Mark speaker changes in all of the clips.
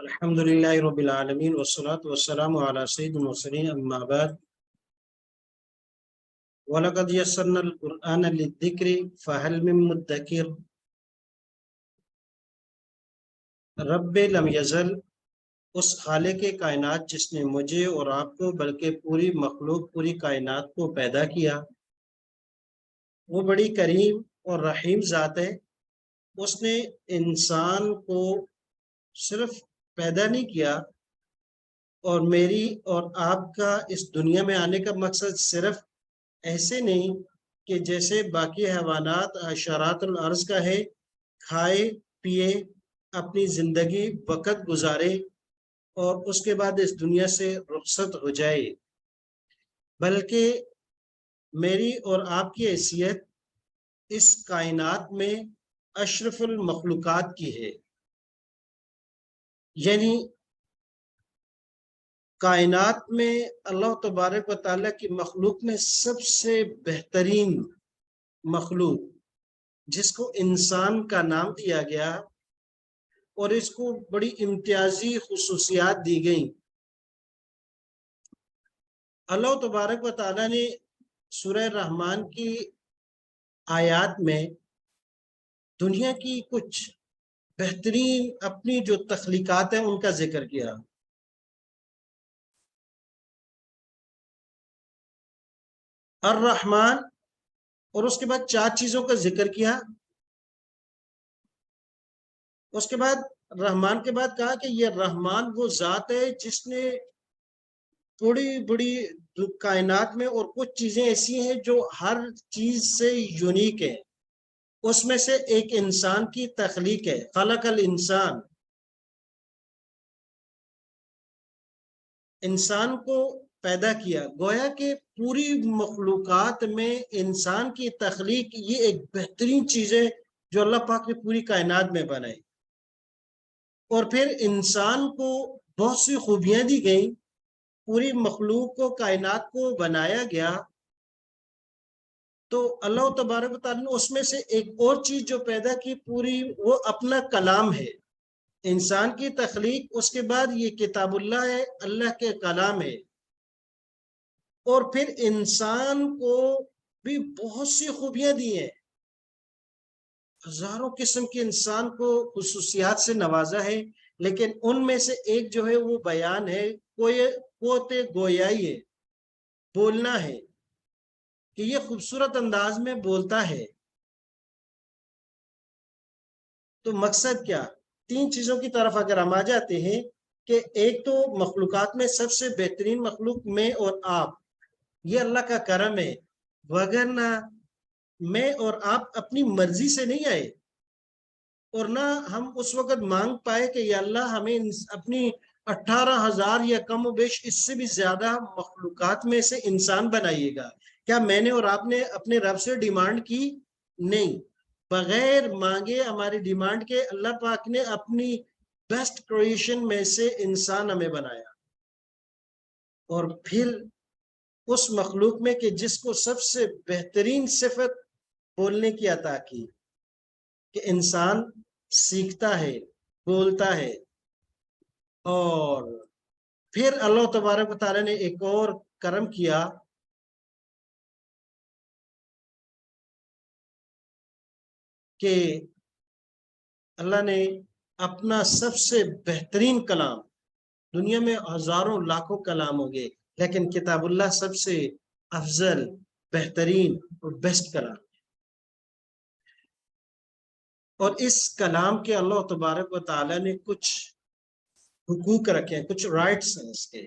Speaker 1: الحمد للہ رب العالمین والصلاة والسلام علی سید المرسلین اما بعد وَلَقَدْ يَسَّرْنَا الْقُرْآنَ لِلذِّكْرِ فَهَلْ مِن مُدَّكِرٍ۔ رب لم یزل، اس خالق کائنات جس نے مجھے اور آپ کو بلکہ پوری مخلوق پوری کائنات کو پیدا کیا، وہ بڑی کریم اور رحیم ذات ہے۔ اس نے انسان کو صرف پیدا نہیں کیا، اور میری اور آپ کا اس دنیا میں آنے کا مقصد صرف ایسے نہیں کہ جیسے باقی حیوانات حشرات الارض کا ہے، کھائے پیے اپنی زندگی وقت گزارے اور اس کے بعد اس دنیا سے رخصت ہو جائے، بلکہ میری اور آپ کی حیثیت اس کائنات میں اشرف المخلوقات کی ہے۔ یعنی کائنات میں اللہ تبارک و تعالیٰ کی مخلوق میں سب سے بہترین مخلوق جس کو انسان کا نام دیا گیا اور اس کو بڑی امتیازی خصوصیات دی گئیں۔ اللہ تبارک و تعالیٰ نے سورہ رحمان کی آیات میں دنیا کی کچھ بہترین اپنی جو تخلیقات ہیں ان کا ذکر کیا۔ الرحمن، اور اس کے بعد 4 چیزوں کا ذکر کیا۔ اس کے بعد رحمان کے بعد کہا کہ یہ رحمان وہ ذات ہے جس نے بڑی بڑی کائنات میں اور کچھ چیزیں ایسی ہیں جو ہر چیز سے یونیک ہے، اس میں سے ایک انسان کی تخلیق ہے۔ خلق الانسان، انسان کو پیدا کیا۔ گویا کہ پوری مخلوقات میں انسان کی تخلیق یہ ایک بہترین چیز ہے جو اللہ پاک نے پوری کائنات میں بنائی، اور پھر انسان کو بہت سی خوبیاں دی گئیں، پوری مخلوق کو کائنات کو بنایا گیا۔ تو اللہ تبارک و تعالیٰ نے اس میں سے ایک اور چیز جو پیدا کی پوری، وہ اپنا کلام ہے۔ انسان کی تخلیق، اس کے بعد یہ کتاب اللہ ہے، اللہ کے کلام ہے، اور پھر انسان کو بھی بہت سی خوبیاں دی ہیں، ہزاروں قسم کے انسان کو خصوصیات سے نوازا ہے، لیکن ان میں سے ایک جو ہے وہ بیان ہے، قوت گویائی ہے، بولنا ہے، کہ یہ خوبصورت انداز میں بولتا ہے۔ تو مقصد کیا؟ 3 چیزوں کی طرف اگر ہم آ جاتے ہیں کہ ایک تو مخلوقات میں سب سے بہترین مخلوق میں اور آپ، یہ اللہ کا کرم ہے، وگرنہ میں اور آپ اپنی مرضی سے نہیں آئے، اور نہ ہم اس وقت مانگ پائے کہ یا اللہ ہمیں اپنی 18,000 یا کم و بیش اس سے بھی زیادہ مخلوقات میں سے انسان بنائیے گا۔ کیا میں نے اور آپ نے اپنے رب سے ڈیمانڈ کی؟ نہیں، بغیر مانگے ہماری ڈیمانڈ کے اللہ پاک نے اپنی بیسٹ کریشن میں سے انسان ہمیں بنایا، اور پھر اس مخلوق میں کہ جس کو سب سے بہترین صفت بولنے کی عطا کی، کہ انسان سیکھتا ہے، بولتا ہے۔ اور پھر اللہ تبارک و تعالیٰ نے ایک اور کرم کیا کہ اللہ نے اپنا سب سے بہترین کلام، دنیا میں ہزاروں لاکھوں کلام ہوں گے لیکن کتاب اللہ سب سے افضل، بہترین اور بیسٹ کلام، اور اس کلام کے اللہ تبارک و تعالیٰ نے کچھ حقوق رکھے ہیں، کچھ رائٹس ہیں اس کے،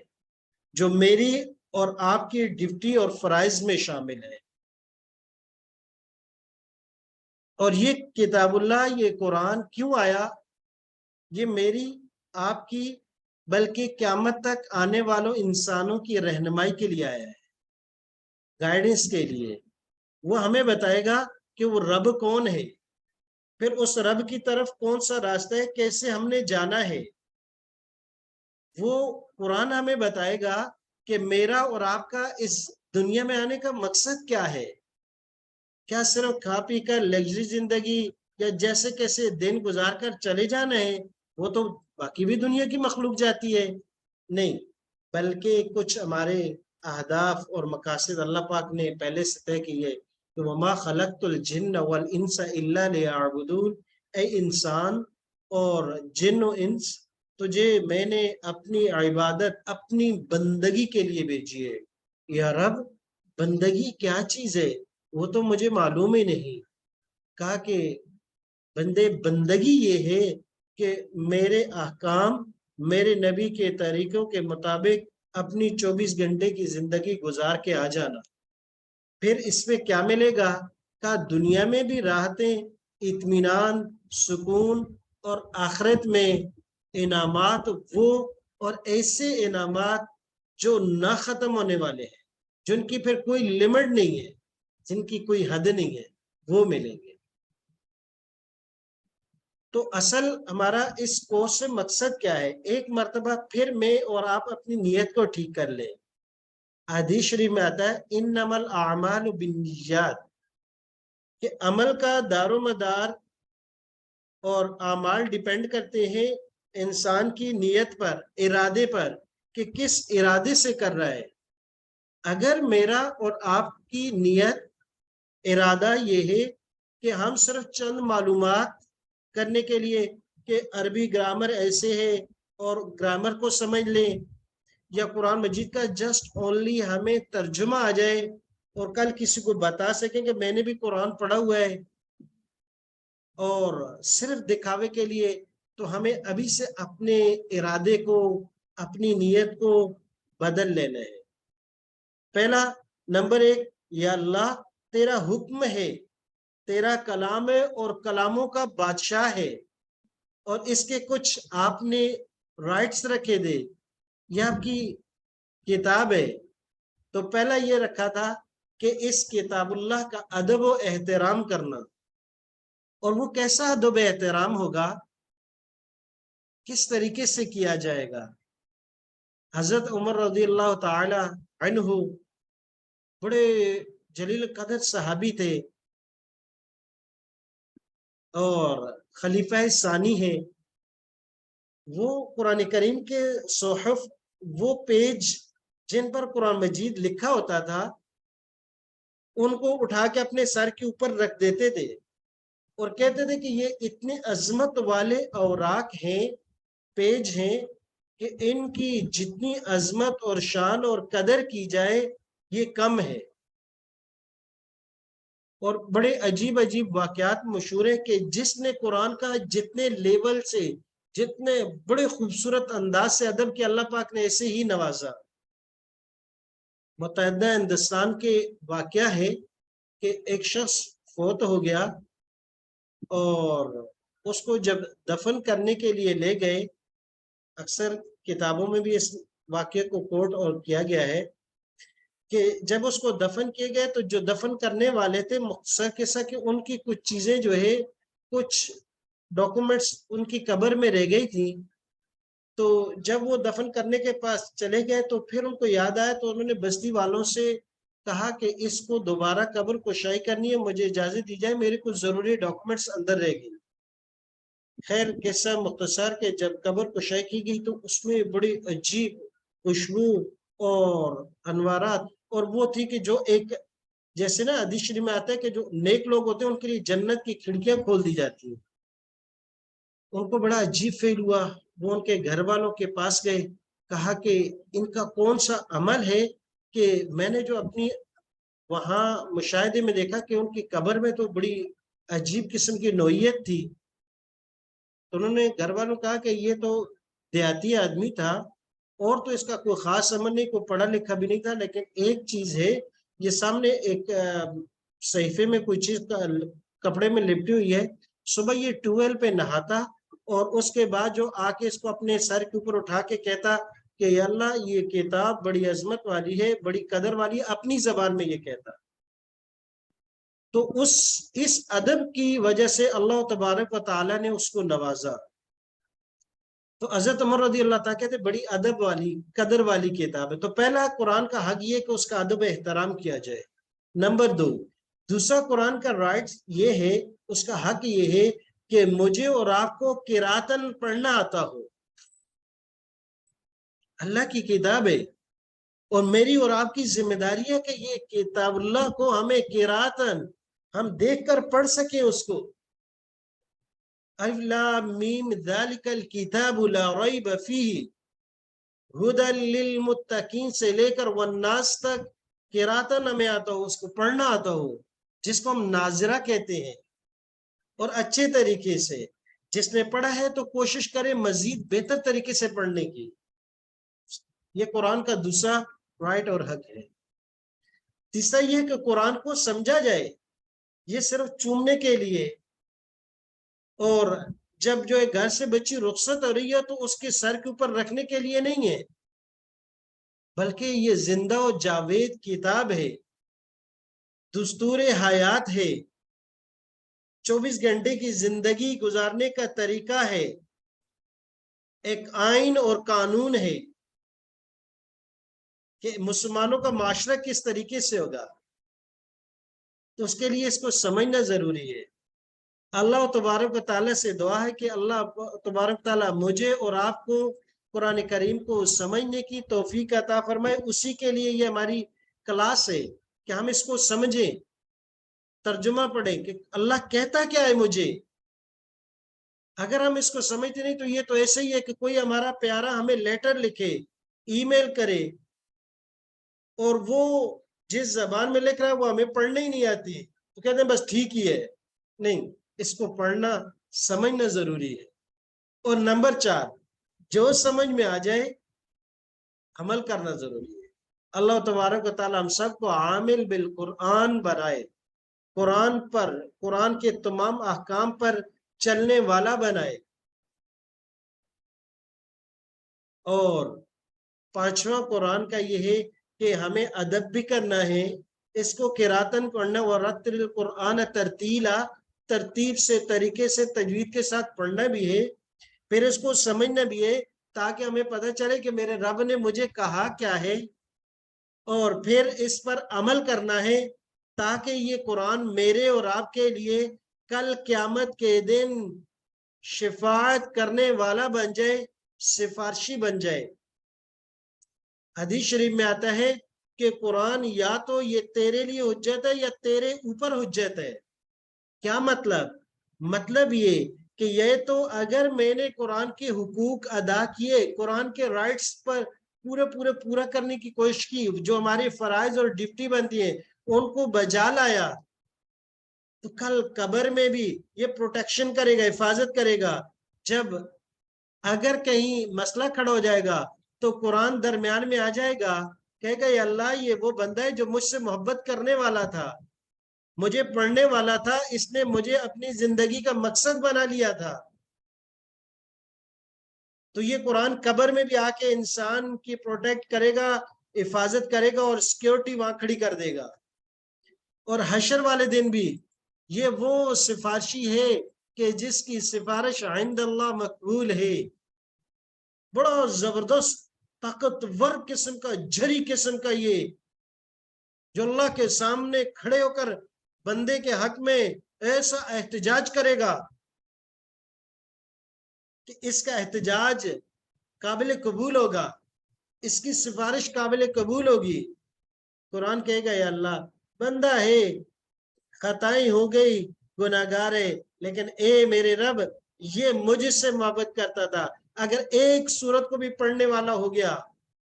Speaker 1: جو میری اور آپ کی ڈیوٹی اور فرائض میں شامل ہے۔ اور یہ کتاب اللہ، یہ قرآن کیوں آیا؟ یہ میری آپ کی بلکہ قیامت تک آنے والوں انسانوں کی رہنمائی کے لیے آیا ہے، گائیڈنس کے لیے۔ وہ ہمیں بتائے گا کہ وہ رب کون ہے، پھر اس رب کی طرف کون سا راستہ ہے، کیسے ہم نے جانا ہے۔ وہ قرآن ہمیں بتائے گا کہ میرا اور آپ کا اس دنیا میں آنے کا مقصد کیا ہے۔ کیا صرف کھا پی کر لگژری زندگی یا جیسے کیسے دن گزار کر چلے جانا ہے، وہ تو باقی بھی دنیا کی مخلوق جاتی ہے، نہیں، بلکہ کچھ ہمارے اہداف اور مقاصد اللہ پاک نے پہلے سے طے کیے کہ وما خلقت الجن والانس الا لیعبدون، اے انسان اور جن و انس، تجھے میں نے اپنی عبادت، اپنی بندگی کے لیے بھیجی ہے۔ یا رب، بندگی کیا چیز ہے وہ تو مجھے معلوم ہی نہیں۔ کہا کہ بندے، بندگی یہ ہے کہ میرے احکام، میرے نبی کے طریقوں کے مطابق اپنی 24 گھنٹے کی زندگی گزار کے آ جانا۔ پھر اس میں کیا ملے گا؟ کہا دنیا میں بھی راحتیں، اطمینان، سکون، اور آخرت میں انعامات، وہ اور ایسے انعامات جو نہ ختم ہونے والے ہیں، جن کی پھر کوئی لمٹ نہیں ہے، جن کی کوئی حد نہیں ہے، وہ ملیں گے۔ تو اصل ہمارا اس کورس سے مقصد کیا ہے؟ ایک مرتبہ پھر میں اور آپ اپنی نیت کو ٹھیک کر لیں۔ حدیث شریف میں آتا ہے انما الاعمال بالنیات، کہ عمل کا دار و مدار اور اعمال ڈیپینڈ کرتے ہیں انسان کی نیت پر، ارادے پر، کہ کس ارادے سے کر رہا ہے۔ اگر میرا اور آپ کی نیت، ارادہ یہ ہے کہ ہم صرف چند معلومات کرنے کے لیے کہ عربی گرامر ایسے ہے اور گرامر کو سمجھ لیں، یا قرآن مجید کا جسٹ اونلی ہمیں ترجمہ آ جائے اور کل کسی کو بتا سکیں کہ میں نے بھی قرآن پڑھا ہوا ہے، اور صرف دکھاوے کے لیے، تو ہمیں ابھی سے اپنے ارادے کو، اپنی نیت کو بدل لینا ہے۔ پہلا نمبر 1، یا اللہ تیرا حکم ہے، تیرا کلام ہے اور کلاموں کا بادشاہ ہے، اور اس کے کچھ آپ نے رائٹس رکھے دے، یہ آپ کی کتاب ہے۔ تو پہلا یہ رکھا تھا کہ اس کتاب اللہ کا ادب و احترام کرنا، اور وہ کیسا ادب و احترام ہوگا، کس طریقے سے کیا جائے گا۔ حضرت عمر رضی اللہ تعالی عنہ بڑے جلیل قدر صحابی تھے اور خلیفہ ثانی ہے۔ وہ قرآن کریم کے صحف، وہ پیج جن پر قرآن مجید لکھا ہوتا تھا، ان کو اٹھا کے اپنے سر کے اوپر رکھ دیتے تھے اور کہتے تھے کہ یہ اتنے عظمت والے اوراق ہیں، پیج ہیں، کہ ان کی جتنی عظمت اور شان اور قدر کی جائے یہ کم ہے۔ اور بڑے عجیب عجیب واقعات مشہور ہیں کہ جس نے قرآن کا جتنے لیول سے، جتنے بڑے خوبصورت انداز سے ادب کیا، اللہ پاک نے ایسے ہی نوازا۔ متحدہ ہندوستان کے واقعہ ہے کہ ایک شخص فوت ہو گیا اور اس کو جب دفن کرنے کے لیے لے گئے، اکثر کتابوں میں بھی اس واقعے کو کوٹ اور کیا گیا ہے کہ جب اس کو دفن کیے گئے تو جو دفن کرنے والے تھے، مختصر قصہ کہ ان کی کچھ چیزیں جو ہے، کچھ ڈاکومنٹس ان کی قبر میں رہ گئی تھی، تو جب وہ دفن کرنے کے پاس چلے گئے تو پھر ان کو یاد آیا، تو انہوں نے بستی والوں سے کہا کہ اس کو دوبارہ قبر کشائی کرنی ہے، مجھے اجازت دی جائے، میرے کچھ ضروری ڈاکومنٹس اندر رہ گئی۔ خیر قصہ مختصر کہ جب قبر کشائی کی گئی تو اس میں بڑی عجیب خوشبو اور انوارات، اور وہ تھی کہ جو ایک، جیسے نا حدیث شریف میں آتا ہے کہ جو نیک لوگ ہوتے ہیں ان کے لیے جنت کی کھڑکیاں کھول دی جاتی ہیں۔ ان کو بڑا عجیب فیل ہوا، وہ ان کے گھر والوں کے پاس گئے، کہا کہ ان کا کون سا عمل ہے کہ میں نے جو اپنی وہاں مشاہدے میں دیکھا کہ ان کی قبر میں تو بڑی عجیب قسم کی نوعیت تھی۔ تو انہوں نے گھر والوں کہا کہ یہ تو دیہاتی آدمی تھا اور تو اس کا کوئی خاص عمل نہیں، کوئی پڑھا لکھا بھی نہیں تھا، لیکن ایک چیز ہے، یہ سامنے ایک صحیفے میں کوئی چیز کپڑے میں لپٹی ہوئی ہے، صبح یہ ٹویل پہ نہاتا اور اس کے بعد جو آ کے اس کو اپنے سر کے اوپر اٹھا کے کہتا کہ یا اللہ یہ کتاب بڑی عظمت والی ہے، بڑی قدر والی ہے، اپنی زبان میں یہ کہتا۔ تو اس ادب کی وجہ سے اللہ تبارک و تعالیٰ نے اس کو نوازا۔ تو حضرت عمر رضی اللہ تعالیٰ کہتے بڑی ادب والی، قدر والی کتاب ہے۔ تو پہلا قرآن کا حق یہ کہ اس کا ادب احترام کیا جائے۔ نمبر 2، دوسرا قرآن کا رائٹ یہ ہے، اس کا حق یہ ہے کہ کہ مجھے اور آپ کو قراتن پڑھنا آتا ہو. اللہ کی کتاب ہے اور میری اور آپ کی ذمہ داری ہے کہ یہ کتاب اللہ کو ہمیں قراتن ہم دیکھ کر پڑھ سکیں اس کو. الف لام میم ذالک الکتاب لا ریب فیہ ہدی للمتقین سے لے کر والناس تک قراتن ہمیں آتا ہو، اس کو پڑھنا آتا ہو، جس کو ہم ناظرہ کہتے ہیں، اور اچھے طریقے سے. جس نے پڑھا ہے تو کوشش کرے مزید بہتر طریقے سے پڑھنے کی. یہ قرآن کا دوسرا رائٹ اور حق ہے. تیسرا یہ کہ قرآن کو سمجھا جائے. یہ صرف چومنے کے لیے اور جب جو ہے گھر سے بچی رخصت ہو رہی ہے تو اس کے سر کے اوپر رکھنے کے لیے نہیں ہے، بلکہ یہ زندہ و جاوید کتاب ہے، دستور حیات ہے، 24 گھنٹے کی زندگی گزارنے کا طریقہ ہے، ایک آئین اور قانون ہے کہ مسلمانوں کا معاشرہ کس طریقے سے ہوگا. تو اس کے لیے اس کو سمجھنا ضروری ہے. اللہ تبارک و تعالیٰ سے دعا ہے کہ اللہ تبارک تعالیٰ مجھے اور آپ کو قرآن کریم کو سمجھنے کی توفیق عطا فرمائے. اسی کے لیے یہ ہماری کلاس ہے کہ ہم اس کو سمجھیں، ترجمہ پڑھیں کہ اللہ کہتا کیا ہے مجھے. اگر ہم اس کو سمجھتے نہیں تو یہ تو ایسے ہی ہے کہ کوئی ہمارا پیارا ہمیں لیٹر لکھے، ای میل کرے، اور وہ جس زبان میں لکھ رہا ہے وہ ہمیں پڑھنے ہی نہیں آتی تو کہتے ہیں بس ٹھیک ہی ہے. نہیں، اس کو پڑھنا سمجھنا ضروری ہے. اور نمبر 4، جو سمجھ میں آ جائے عمل کرنا ضروری ہے. اللہ تبارک و تعالی ہم سب کو عامل بالقرآن بنائے، قرآن پر، قرآن کے تمام احکام پر چلنے والا بنائے. اور 5واں قرآن کا یہ ہے کہ ہمیں ادب بھی کرنا ہے. اس کو قراتن پڑھنا، ورتل القرآن ترتیلا، ترتیب سے، طریقے سے، تجوید کے ساتھ پڑھنا بھی ہے. پھر اس کو سمجھنا بھی ہے تاکہ ہمیں پتہ چلے کہ میرے رب نے مجھے کہا کیا ہے، اور پھر اس پر عمل کرنا ہے تاکہ یہ قرآن میرے اور آپ کے لیے کل قیامت کے دن شفاعت کرنے والا بن جائے، سفارشی بن جائے. حدیث شریف میں آتا ہے کہ قرآن یا تو یہ تیرے لیے حجت ہے یا تیرے اوپر حجت ہے. کیا مطلب؟ مطلب یہ کہ یہ تو اگر میں نے قرآن کے حقوق ادا کیے، قرآن کے رائٹس پر پورا کرنے کی کوشش کی، جو ہمارے فرائض اور ڈیوٹی بنتی ہیں ان کو بجا لایا، تو کل قبر میں بھی یہ پروٹیکشن کرے گا، حفاظت کرے گا. جب اگر کہیں مسئلہ کھڑا ہو جائے گا تو قرآن درمیان میں آ جائے گا، کہے گا یا اللہ یہ وہ بندہ ہے جو مجھ سے محبت کرنے والا تھا، مجھے پڑھنے والا تھا، اس نے مجھے اپنی زندگی کا مقصد بنا لیا تھا. تو یہ قرآن قبر میں بھی آ کے انسان کی پروٹیکٹ کرے گا، حفاظت کرے گا اور سیکیورٹی وہاں کھڑی کر دے گا. اور حشر والے دن بھی یہ وہ سفارشی ہے کہ جس کی سفارش عند اللہ مقبول ہے. بڑا زبردست طاقتور قسم کا، جھری قسم کا، یہ جو اللہ کے سامنے کھڑے ہو کر بندے کے حق میں ایسا احتجاج کرے گا کہ اس کا احتجاج قابل قبول ہوگا، اس کی سفارش قابل قبول ہوگی. قرآن کہے گا یا اللہ بندہ ہے، خطائیں ہو گئی، گناہگار ہے، لیکن اے میرے رب یہ مجھ سے محبت کرتا تھا. اگر ایک سورت کو بھی پڑھنے والا ہو گیا،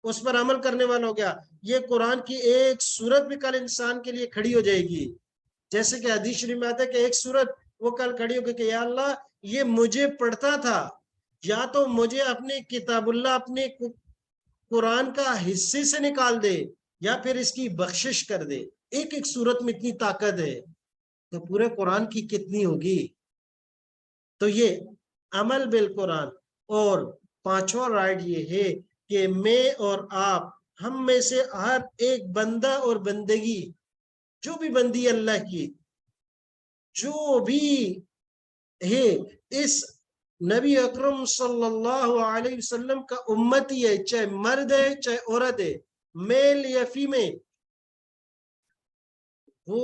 Speaker 1: اس پر عمل کرنے والا ہو گیا، یہ قرآن کی ایک سورت بھی کل انسان کے لیے کھڑی ہو جائے گی. جیسے کہ حدیث شریف میں آتا ہے کہ ایک سورت وہ کل کھڑی ہوگی کہ یا اللہ یہ مجھے پڑھتا تھا، یا تو مجھے اپنے کتاب اللہ، اپنے قرآن کا حصے سے نکال دے یا پھر اس کی بخشش کر دے. ایک ایک سورت میں اتنی طاقت ہے تو پورے قرآن کی کتنی ہوگی. تو یہ عمل بالقرآن. اور 5واں رائٹ یہ ہے کہ میں اور آپ، ہم میں سے ہر ایک بندہ اور بندگی، جو بھی بندی اللہ کی، جو بھی ہے، اس نبی اکرم صلی اللہ علیہ وسلم کا امتی ہے، چاہے مرد ہے چاہے عورت ہے، میل یا فیمیل، وہ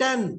Speaker 1: 10।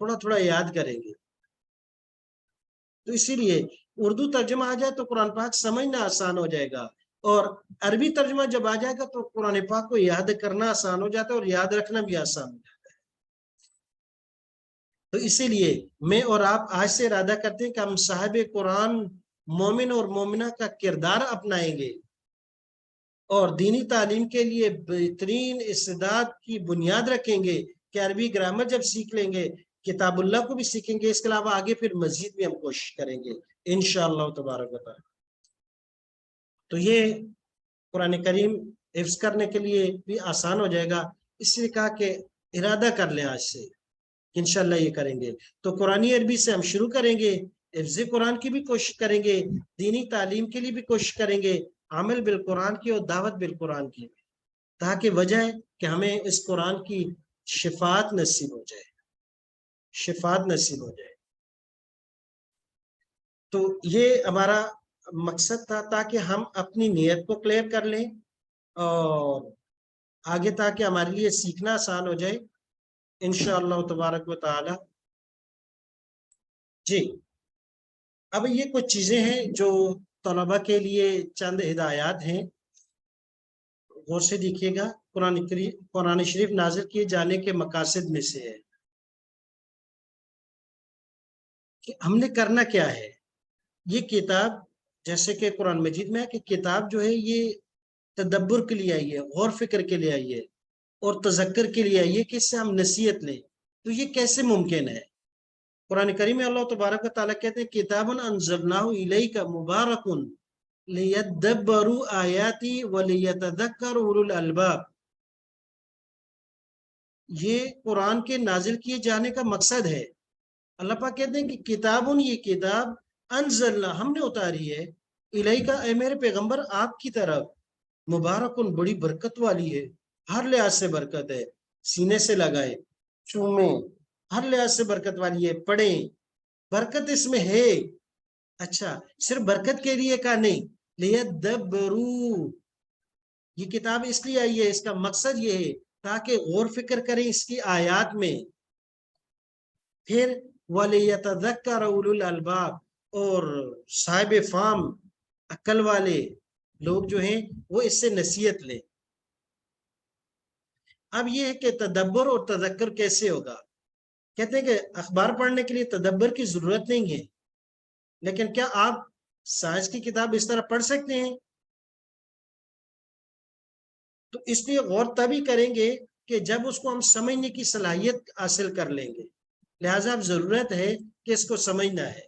Speaker 1: تھوڑا تھوڑا یاد کریں گے. تو اسی لیے اردو ترجمہ آ جائے تو قرآن پاک سمجھنا آسان ہو جائے گا، اور عربی ترجمہ جب آ جائے گا تو قرآن پاک کو یاد کرنا آسان ہو جاتا ہے اور یاد رکھنا بھی آسان ہو جاتا ہے. تو اسی لیے میں اور آپ آج سے ارادہ کرتے ہیں کہ ہم صاحب قرآن مومن اور مومنہ کا کردار اپنائیں گے، اور دینی تعلیم کے لیے بہترین استعداد کی بنیاد رکھیں گے کہ عربی گرامر جب سیکھ لیں گے کتاب اللہ کو بھی سیکھیں گے. اس کے علاوہ آگے پھر مزید بھی ہم کوشش کریں گے انشاءاللہ تبارک و تعالی. تو یہ قرآن کریم حفظ کرنے کے لیے بھی آسان ہو جائے گا. اس لیے کہا کہ ارادہ کر لیں آج سے انشاءاللہ یہ کریں گے. تو قرآن عربی سے ہم شروع کریں گے، حفظ قرآن کی بھی کوشش کریں گے، دینی تعلیم کے لیے بھی کوشش کریں گے، عمل بالقرآن کی اور دعوت بالقرآن کی، تاکہ وجہ ہے کہ ہمیں اس قرآن کی شفاعت نصیب ہو جائے، شفاعت نصیب ہو جائے. تو یہ ہمارا مقصد تھا تاکہ ہم اپنی نیت کو کلیئر کر لیں اور آگے تاکہ ہمارے لیے سیکھنا آسان ہو جائے انشاءاللہ تبارک و تعالی. جی اب یہ کچھ چیزیں ہیں جو طلبہ کے لیے چند ہدایات ہیں، غور سے دیکھیے گا. قرآن شریف نازل کیے جانے کے مقاصد میں سے ہے کہ ہم نے کرنا کیا ہے. یہ کتاب جیسے کہ قرآن مجید میں ہے کہ کتاب جو ہے یہ تدبر کے لیے آئی ہے، غور فکر کے لیے آئی ہے اور تذکر کے لیے آئی ہے کہ اس سے ہم نصیحت لیں. تو یہ کیسے ممکن ہے؟ قرآن کریم میں اللہ تبارک و تعالیٰ کہتے ہیں کتاب انزلناہ الیک مبارک لیدبروا آیاتی ولیتذکر اولو الالباب. یہ قرآن کے نازل کیے جانے کا مقصد ہے. اللہ پاک کہتے ہیں کہ کتابن، یہ کتاب انزلنا ہم نے اتاری ہے، الیک اے میرے پیغمبر آپ کی طرف، مبارکن بڑی برکت والی ہے، ہر لحاظ سے برکت ہے، سینے سے لگائے چومیں، ہر لحاظ سے برکت والی ہے، پڑھیں، برکت اس میں ہے. اچھا صرف برکت کے لیے کا نہیں، لیدبروا، یہ کتاب اس لیے آئی ہے، اس کا مقصد یہ ہے تاکہ غور فکر کریں اس کی آیات میں. پھر وَلِيَتَذَكَّرَ أُولُو الْأَلْبَابِ، اور صاحب فہم عقل والے لوگ جو ہیں وہ اس سے نصیحت لیں. اب یہ ہے کہ تدبر اور تذکر کیسے ہوگا؟ کہتے ہیں کہ اخبار پڑھنے کے لیے تدبر کی ضرورت نہیں ہے، لیکن کیا آپ سائنس کی کتاب اس طرح پڑھ سکتے ہیں؟ تو اس لیے غور تبھی کریں گے کہ جب اس کو ہم سمجھنے کی صلاحیت حاصل کر لیں گے. لہٰذا اب ضرورت ہے کہ اس کو سمجھنا ہے.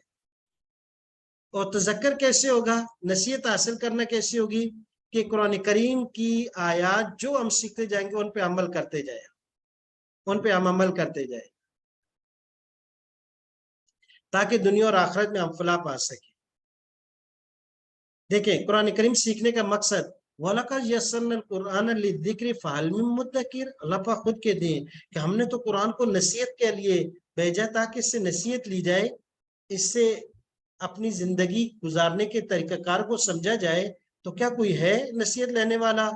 Speaker 1: اور تذکر کیسے ہوگا، نصیحت حاصل کرنا کیسے ہوگی؟ کہ قرآن کریم کی آیات جو ہم سیکھتے جائیں گے ان پہ عمل کرتے جائیں، ان پہ ہم عمل کرتے جائیں تاکہ دنیا اور آخرت میں ہم فلاح پا سکیں. دیکھیں قرآن کریم سیکھنے کا مقصد وَلَقَدْ يَسَّرْنَا الْقُرْآنَ لِلذِّكْرِ فَهَلْ مِن مُّدَّكِرٍ. اللہ پاک خود کہتے ہیں کہ ہم نے تو قرآن کو نصیحت کے لیے بھیجا تاکہ اس سے نصیحت لی جائے، اس سے اپنی زندگی گزارنے کے طریقہ کار کو سمجھا جائے. تو کیا کوئی ہے نصیحت لینے والا؟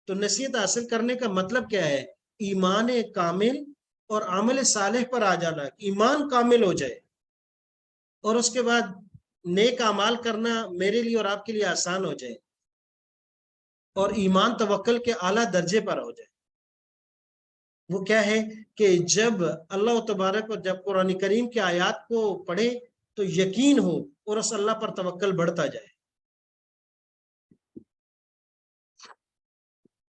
Speaker 1: تو نصیحت حاصل کرنے کا مطلب کیا ہے؟ ایمان کامل اور عمل صالح پر آ جانا. ایمان کامل ہو جائے اور اس کے بعد نیک اعمال کرنا میرے لیے اور آپ کے لیے آسان ہو جائے، اور ایمان توکل کے اعلیٰ درجے پر ہو جائے. وہ کیا ہے کہ جب اللہ تبارک و جب قرآن کریم کی آیات کو پڑھے تو یقین ہو اور اس اللہ پر توکل بڑھتا جائے.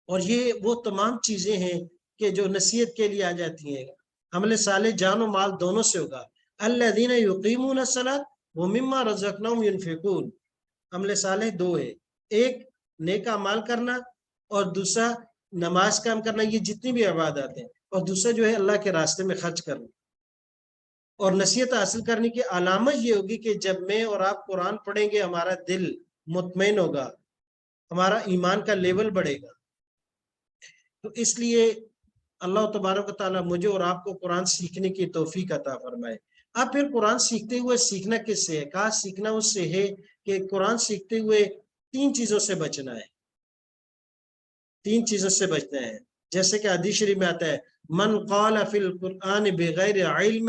Speaker 1: اور یہ وہ تمام چیزیں ہیں کہ جو نصیحت کے لیے آ جاتی ہیں. عمل صالح جان و مال دونوں سے ہوگا. الذین یقیمون الصلاۃ ومما رزقناہم ینفقون. عمل صالح دو ہے، ایک نیک اعمال کرنا اور دوسرا نماز قائم کرنا، یہ جتنی بھی عبادات ہیں، اور دوسرا جو ہے اللہ کے راستے میں خرچ کرنا. اور نصیحت حاصل کرنے کی علامت یہ ہوگی کہ جب میں اور آپ قرآن پڑھیں گے ہمارا دل مطمئن ہوگا، ہمارا ایمان کا لیول بڑھے گا. تو اس لیے اللہ تبارک و تعالیٰ مجھے اور آپ کو قرآن سیکھنے کی توفیق عطا فرمائے. اب پھر قرآن سیکھتے ہوئے سیکھنا کس سے ہے؟ کہا سیکھنا اس سے ہے کہ قرآن سیکھتے ہوئے تین چیزوں سے بچنا ہے. تین چیزوں سے بچنا ہے. جیسے کہ حدیث شریف میں آتا ہے من قال فی القرآن بغیر علم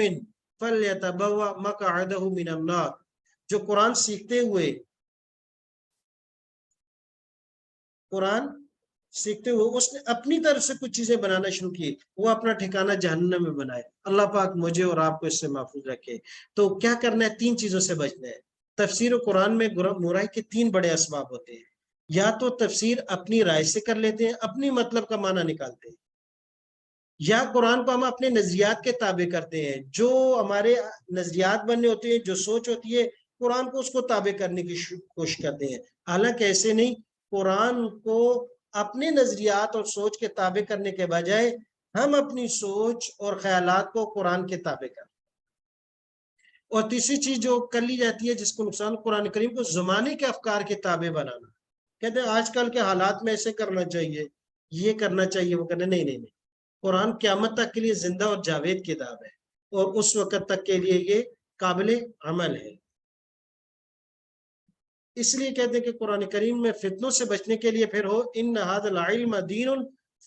Speaker 1: فلیتبوأ مقعدہ من النار، جو قرآن سیکھتے ہوئے اس نے اپنی طرف سے کچھ چیزیں بنانا شروع کی، وہ اپنا ٹھکانہ جہنم میں بنائے۔ اللہ پاک مجھے اور آپ کو اس سے محفوظ رکھے۔ تو کیا کرنا ہے؟ 3 چیزوں سے بچنا ہے۔ تفسیر و قرآن میں گمراہی کے 3 بڑے اسباب ہوتے ہیں۔ یا تو تفسیر اپنی رائے سے کر لیتے ہیں، اپنی مطلب کا معنی نکالتے ہیں، یا قرآن کو ہم اپنے نظریات کے تابع کرتے ہیں، جو ہمارے نظریات بننے ہوتے ہیں، جو سوچ ہوتی ہے، قرآن کو اس کو تابع کرنے کی کوشش کرتے ہیں۔ حالانکہ ایسے نہیں، قرآن کو اپنے نظریات اور سوچ کے تابع کرنے کے بجائے ہم اپنی سوچ اور خیالات کو قرآن کے تابع کریں۔ اور تیسری چیز جو کر لی جاتی ہے جس کو نقصان، قرآن کریم کو زمانے کے افکار کے تابع بنانا۔ کہتے ہیں آج کل کے حالات میں ایسے کرنا چاہیے، یہ کرنا چاہیے، وہ کرنا، نہیں، قرآن قیامت تک کے لیے زندہ اور جاوید کتاب ہے، اور اس وقت تک کے لیے یہ قابل عمل ہے۔ اس لیے کہتے ہیں کہ قرآن کریم میں فتنوں سے بچنے کے لیے پھر ہو ان ھذا العلم دین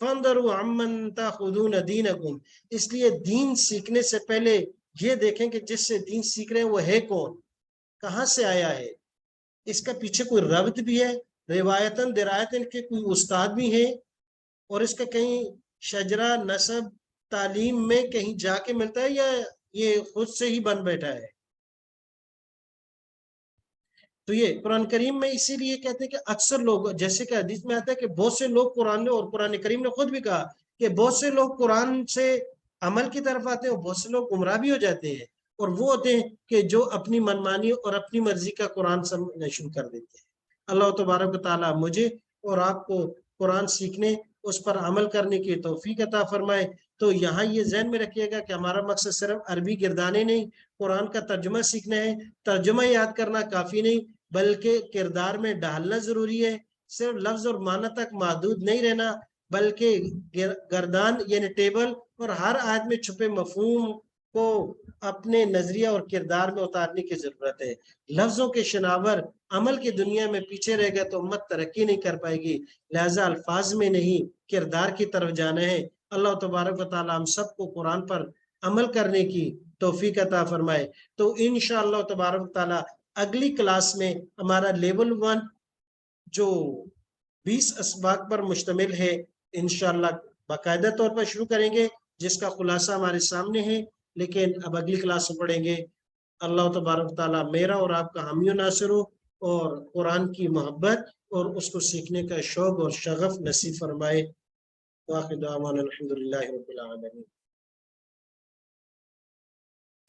Speaker 1: فانظروا عمن تاخذون دینکم، اس لیے دین سیکھنے سے پہلے یہ دیکھیں کہ جس سے دین سیکھ رہے ہیں وہ ہے کون، کہاں سے آیا ہے، اس کا پیچھے کوئی ربط بھی ہے، روایتاً درایتاً کے کوئی استاد بھی ہیں، اور اس کا کہیں شجرہ نسب تعلیم میں کہیں جا کے ملتا ہے، یا یہ خود سے ہی بن بیٹھا ہے۔ تو یہ قرآن کریم میں اسی لیے کہتے ہیں کہ اکثر لوگ، جیسے کہ حدیث میں آتا ہے کہ بہت سے لوگ قرآن نے، اور قرآن کریم نے خود بھی کہا کہ بہت سے لوگ قرآن سے عمل کی طرف آتے ہیں اور بہت سے لوگ گمراہ بھی ہو جاتے ہیں، اور وہ ہوتے ہیں کہ جو اپنی منمانی اور اپنی مرضی کا قرآن سمجھنا شروع کر دیتے ہیں۔ اللہ تبارک و تعالیٰ مجھے اور آپ کو قرآن سیکھنے، اس پر عمل کرنے کی توفیق عطا فرمائے۔ تو یہاں یہ ذہن میں رکھیے گا کہ ہمارا مقصد صرف عربی گردانے نہیں، قرآن کا ترجمہ سیکھنا ہے۔ ترجمہ یاد کرنا کافی نہیں، بلکہ کردار میں ڈالنا ضروری ہے۔ صرف لفظ اور معنی تک محدود نہیں رہنا، بلکہ گردان یعنی ٹیبل اور ہر آیت میں چھپے مفہوم کو اپنے نظریہ اور کردار میں اتارنے کی ضرورت ہے۔ لفظوں کے شناور عمل کی دنیا میں پیچھے رہ گئے تو امت ترقی نہیں کر پائے گی، لہذا الفاظ میں نہیں کردار کی طرف جانا ہے۔ اللہ تبارک و تعالی ہم سب کو قرآن پر عمل کرنے کی توفیق عطا فرمائے۔ تو انشاءاللہ تبارک و تعالی اگلی کلاس میں ہمارا لیول 1 جو 20 اسباق پر مشتمل ہے، انشاءاللہ باقاعدہ طور پر شروع کریں گے، جس کا خلاصہ ہمارے سامنے ہے، لیکن اب اگلی کلاس میں پڑھیں گے۔ اللہ تبارک تعالیٰ میرا اور آپ کا حامی و ناصر ہو، اور قرآن کی محبت اور اس کو سیکھنے کا شوق اور شغف نصیب فرمائے۔ وآخر دعوانا الحمدللہ رب العالمین۔